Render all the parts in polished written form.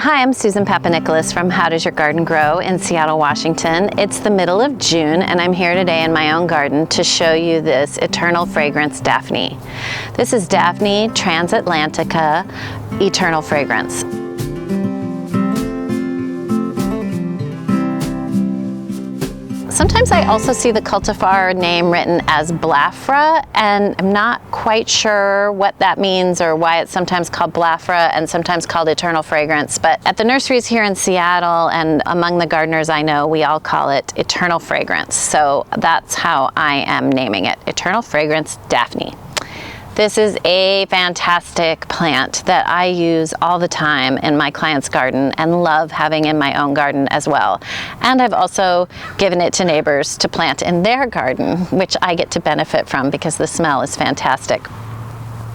Hi, I'm Susan Papanicholas from How Does Your Garden Grow in Seattle, Washington. It's the middle of June and I'm here today in my own garden to show you this eternal fragrance Daphne. This is Daphne transatlantica eternal fragrance. Sometimes I also see the cultivar name written as Blafra, and I'm not quite sure what that means or why it's sometimes called Blafra and sometimes called eternal fragrance. But at the nurseries here in Seattle and among the gardeners I know, we all call it eternal fragrance. So that's how I am naming it, eternal fragrance Daphne. This is a fantastic plant that I use all the time in my client's garden and love having in my own garden as well. And I've also given it to neighbors to plant in their garden, which I get to benefit from because the smell is fantastic.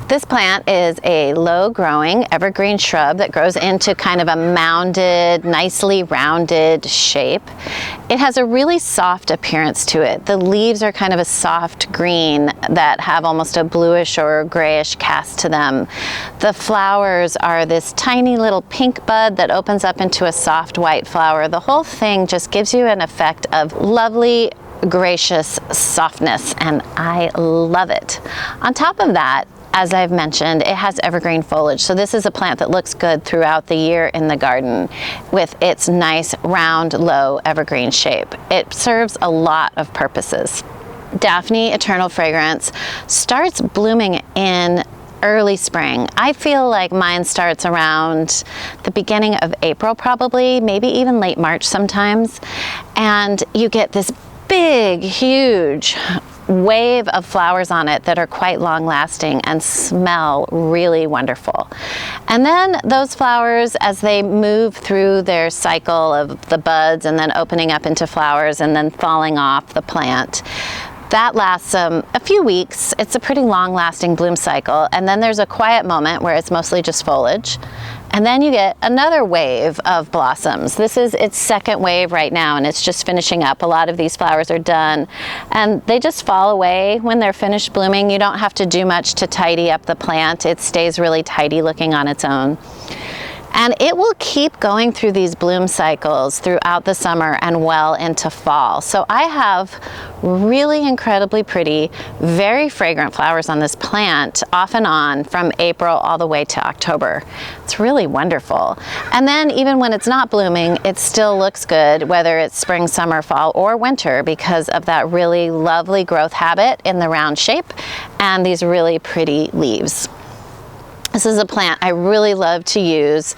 This plant is a low-growing evergreen shrub that grows into kind of a mounded, nicely rounded shape. It has a really soft appearance to it. The leaves are kind of a soft green that have almost a bluish or grayish cast to them. The flowers are this tiny little pink bud that opens up into a soft white flower. The whole thing just gives you an effect of lovely, gracious softness, and I love it. On top of that, as I've mentioned, it has evergreen foliage. So this is a plant that looks good throughout the year in the garden with its nice round, low evergreen shape. It serves a lot of purposes. Daphne eternal fragrance starts blooming in early spring. I feel like mine starts around the beginning of April probably, maybe even late March sometimes. And you get this big, huge wave of flowers on it that are quite long lasting and smell really wonderful. And then those flowers, as they move through their cycle of the buds and then opening up into flowers and then falling off the plant, that lasts a few weeks. It's a pretty long lasting bloom cycle. And then there's a quiet moment where it's mostly just foliage. And then you get another wave of blossoms. This is its second wave right now, and it's just finishing up. A lot of these flowers are done, and they just fall away when they're finished blooming. You don't have to do much to tidy up the plant. It stays really tidy looking on its own. And it will keep going through these bloom cycles throughout the summer and well into fall. So I have really incredibly pretty, very fragrant flowers on this plant off and on from April all the way to October. It's really wonderful. And then even when it's not blooming, it still looks good, whether it's spring, summer, fall, or winter, because of that really lovely growth habit in the round shape and these really pretty leaves. This is a plant I really love to use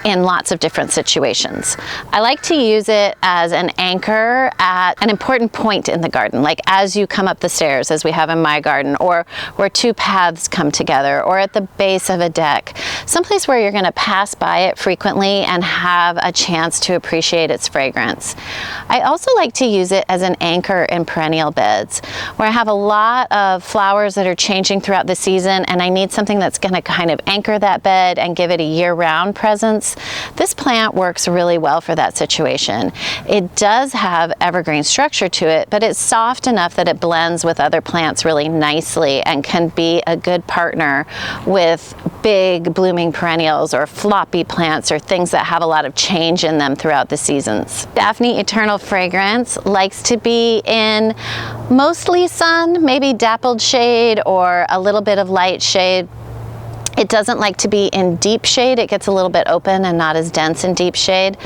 in lots of different situations. I like to use it as an anchor at an important point in the garden, like as you come up the stairs, as we have in my garden, or where two paths come together, or at the base of a deck, someplace where you're going to pass by it frequently and have a chance to appreciate its fragrance. I also like to use it as an anchor in perennial beds, where I have a lot of flowers that are changing throughout the season, and I need something that's going to kind of anchor that bed and give it a year-round presence. This plant works really well for that situation. It does have evergreen structure to it, but it's soft enough that it blends with other plants really nicely and can be a good partner with big blooming perennials or floppy plants or things that have a lot of change in them throughout the seasons. Daphne eternal fragrance likes to be in mostly sun, maybe dappled shade or a little bit of light shade. It doesn't like to be in deep shade. It gets a little bit open and not as dense in deep shade.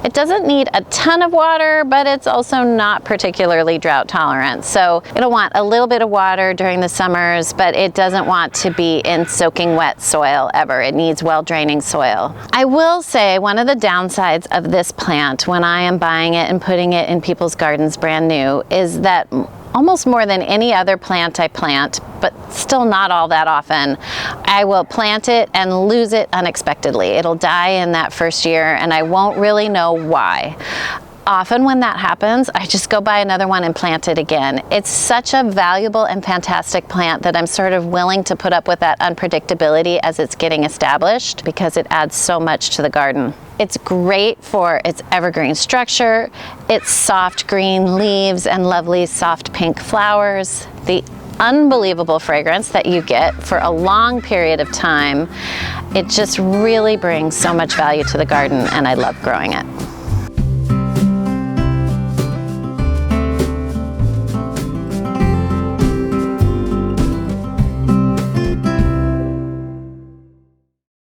It doesn't need a ton of water, but it's also not particularly drought tolerant. So it'll want a little bit of water during the summers, but it doesn't want to be in soaking wet soil ever. It needs well-draining soil. I will say one of the downsides of this plant when I am buying it and putting it in people's gardens brand new is that almost more than any other plant I plant, but still not all that often, I will plant it and lose it unexpectedly. It'll die in that first year and I won't really know why. Often when that happens, I just go buy another one and plant it again. It's such a valuable and fantastic plant that I'm sort of willing to put up with that unpredictability as it's getting established because it adds so much to the garden. It's great for its evergreen structure, its soft green leaves and lovely soft pink flowers, the unbelievable fragrance that you get for a long period of time. It just really brings so much value to the garden, and I love growing it.